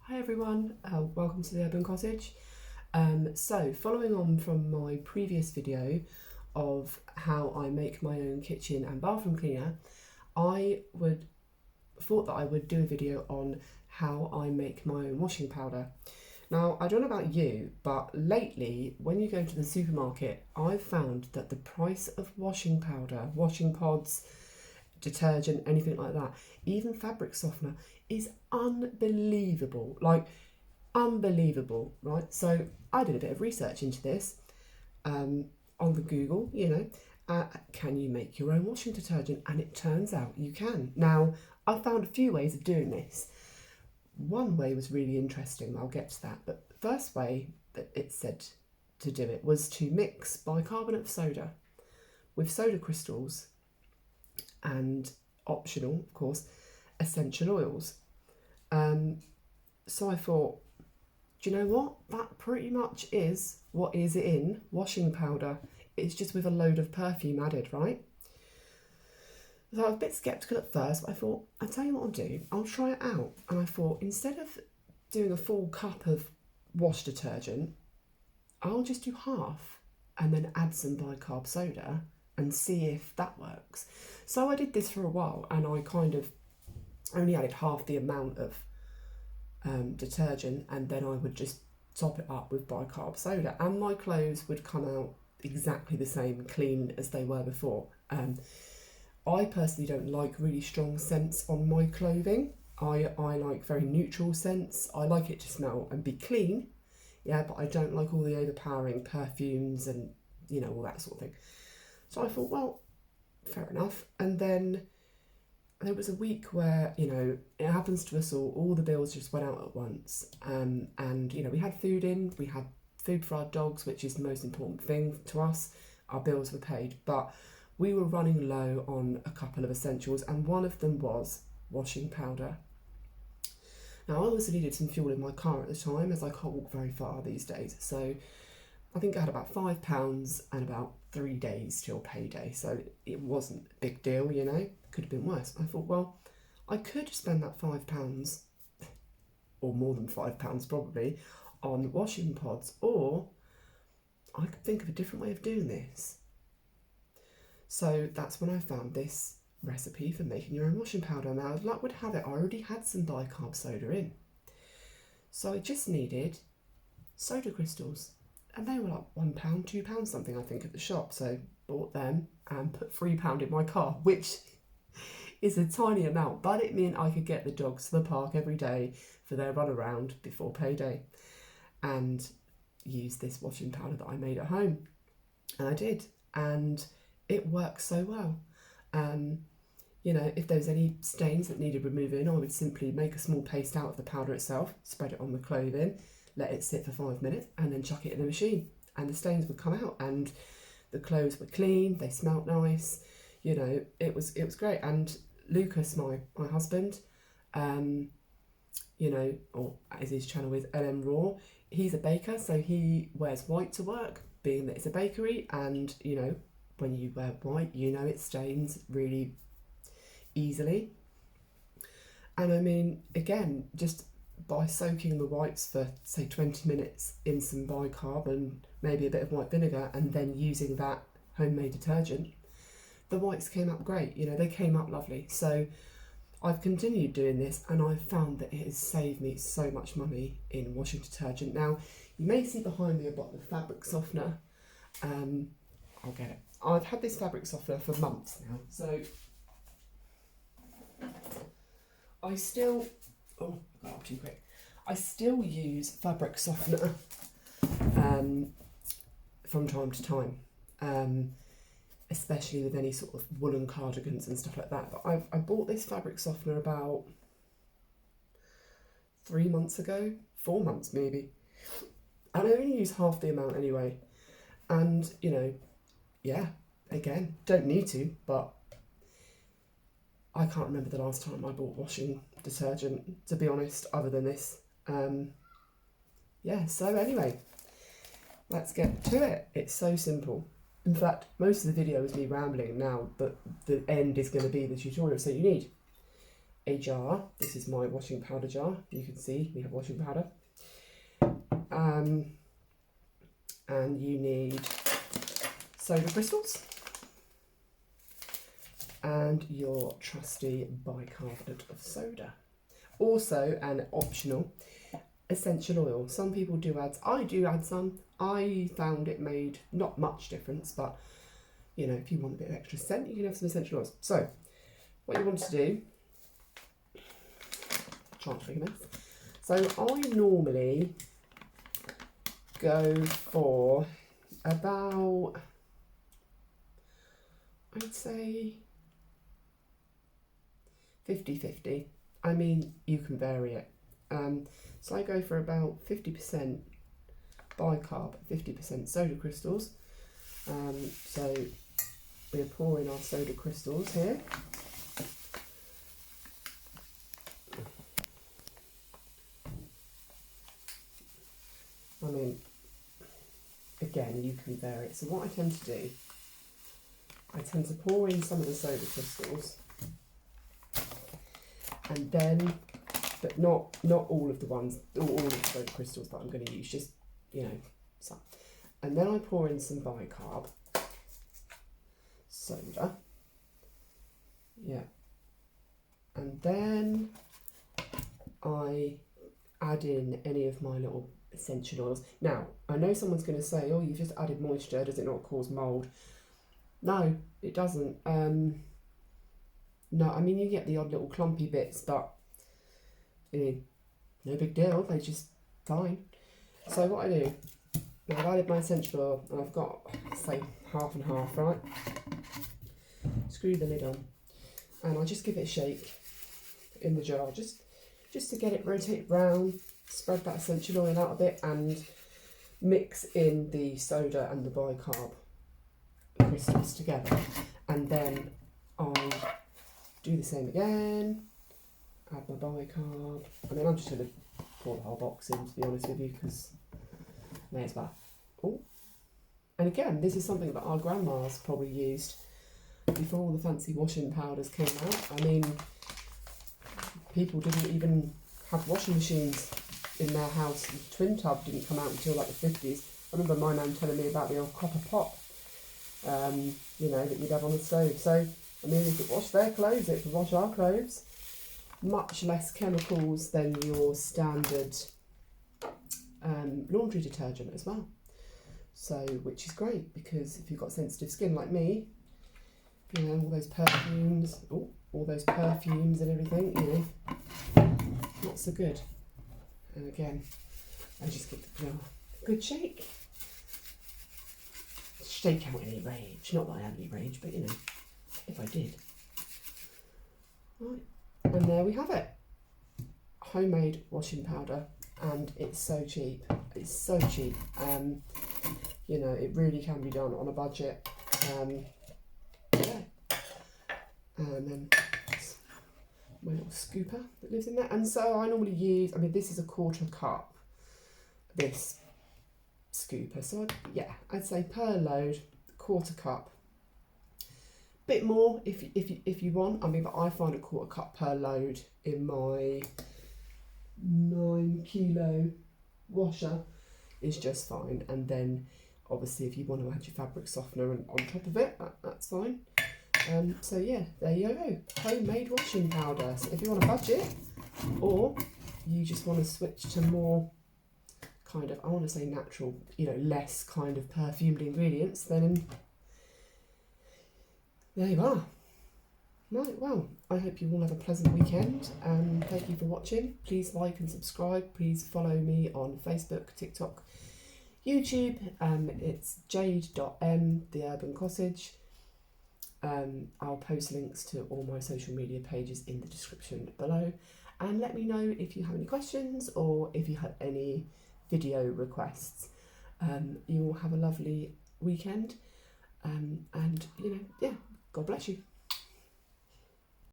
Hi everyone, welcome to the Urban Cottage. So following on from my previous video of how I make my own kitchen and bathroom cleaner, I thought that I would do a video on how I make my own washing powder. Now, I don't know about you, but lately when you go to the supermarket, I've found that the price of washing powder, washing pods, detergent, anything like that, even fabric softener, is unbelievable. Like, unbelievable, right? So I did a bit of research into this on the Google, can you make your own washing detergent? And it turns out you can. Now, I found a few ways of doing this. One way was really interesting, I'll get to that, but the first way that it said to do it was to mix bicarbonate of soda with soda crystals and, optional of course, essential oils. So I thought, do you know what? That pretty much is what is in washing powder. It's just with a load of perfume added, right? So I was a bit sceptical at first, but I thought, I'll tell you what I'll do. I'll try it out. And I thought, instead of doing a full cup of wash detergent, I'll just do half and then add some bicarb soda and see if that works. So I did this for a while, and I kind of only added half the amount of detergent, and then I would just top it up with bicarb soda, and my clothes would come out exactly the same clean as they were before. I personally don't like really strong scents on my clothing. I like very neutral scents. I like it to smell and be clean, but I don't like all the overpowering perfumes and all that sort of thing. So I thought, well, fair enough. And then there was a week where, it happens to us all the bills just went out at once. And, we had food in, we had food for our dogs, which is the most important thing to us. Our bills were paid, but we were running low on a couple of essentials, and one of them was washing powder. Now, I also needed some fuel in my car at the time, as I can't walk very far these days. So I think I had about £5 and about 3 days till payday. So it wasn't a big deal, could have been worse. I thought, well, I could spend that £5, or more than £5 probably, on washing pods, or I could think of a different way of doing this. So that's when I found this recipe for making your own washing powder. Now, as luck would have it, I already had some bicarb soda in. So I just needed soda crystals. And they were like £1, £2 something, I think, at the shop. So bought them and put £3 in my car, which is a tiny amount, but it meant I could get the dogs to the park every day for their run around before payday and use this washing powder that I made at home. And I did. And it works so well. If there was any stains that needed removing, I would simply make a small paste out of the powder itself, spread it on the clothing, let it sit for 5 minutes, and then chuck it in the machine. And the stains would come out, and the clothes were clean, they smelt nice, it was great. And Lucas, my husband, or as his channel is LM Raw, he's a baker, so he wears white to work, being that it's a bakery, and when you wear white, it stains really easily. And I mean, again, just by soaking the whites for say 20 minutes in some bicarb and maybe a bit of white vinegar, and then using that homemade detergent, the whites came up great. They came up lovely. So I've continued doing this, and I've found that it has saved me so much money in washing detergent. Now, you may see behind me a bottle of fabric softener. I'll get it. I've had this fabric softener for months now, so I still, oh, I got up too quick. I still use fabric softener from time to time, especially with any sort of woolen cardigans and stuff like that. But I bought this fabric softener about 3 months ago, 4 months maybe, and I only use half the amount anyway. And again, don't need to, but I can't remember the last time I bought washing detergent, to be honest, other than this. So anyway, let's get to it. It's so simple. In fact, most of the video is me rambling now, but the end is going to be the tutorial. So you need a jar. This is my washing powder jar. You can see we have washing powder. And you need soda crystals and your trusty bicarbonate of soda. Also, an optional essential oil. Some people do add, I do add some. I found it made not much difference, but you know, if you want a bit of extra scent, you can have some essential oils. So, what you want to do, try to make a mess. So, I normally go for about, I'd say 50-50. I mean, you can vary it. So I go for about 50% bicarb, 50% soda crystals. So we're pouring our soda crystals here. I mean, again, you can vary it. So what I tend to do, I tend to pour in some of the soda crystals, and then, but not all of the ones, all of the soda crystals that I'm going to use, just, you know, some. And then I pour in some bicarb soda. Yeah. And then I add in any of my little essential oils. Now, I know someone's going to say, oh, you've just added moisture, does it not cause mould? No, it doesn't. No, I mean, you get the odd little clumpy bits, but no big deal, they're just fine. So what I do, I've added my essential oil, and I've got, say, half and half, right? Screw the lid on, and I just give it a shake in the jar, just to get it rotate round, spread that essential oil out a bit, and mix in the soda and the bicarb crystals together. And then I do the same again, add my bicarb. I mean, I'm just going to pour the whole box in, to be honest with you, because may as well. Oh, and again, this is something that our grandmas probably used before all the fancy washing powders came out. I mean, people didn't even have washing machines in their house. The twin tub didn't come out until like the 50s. I remember my nan telling me about the old copper pot, you know, that you'd have on the stove. So, I mean, if it washed their clothes, it could wash our clothes. Much less chemicals than your standard laundry detergent as well. So, which is great, because if you've got sensitive skin like me, you know, all those perfumes and everything, you know, not so good. And again, I just give the grill a good shake. Shake out any rage. Not that I have any rage, but you know, if I did. Right, and there we have it. Homemade washing powder, and it's so cheap. It's so cheap. You know, it really can be done on a budget. Yeah. And then my little scooper that lives in there. And so I normally use, I mean, this is a 1/4 cup, this scooper. So I'd say per load, 1/4 cup. Bit more if you want. I mean, but I find a 1/4 cup per load in my 9 kilo washer is just fine. And then obviously if you want to add your fabric softener on top of it, that's fine. So yeah, there you go, homemade washing powder. So if you want a budget, or you just want to switch to more kind of, I want to say natural, you know, less kind of perfumed ingredients, then there you are. Right, well, I hope you all have a pleasant weekend. Thank you for watching. Please like and subscribe. Please follow me on Facebook, TikTok, YouTube. It's jade.m, The Urban Cottage. I'll post links to all my social media pages in the description below, and let me know if you have any questions or if you have any video requests. You all have a lovely weekend, and you know, yeah, God bless you.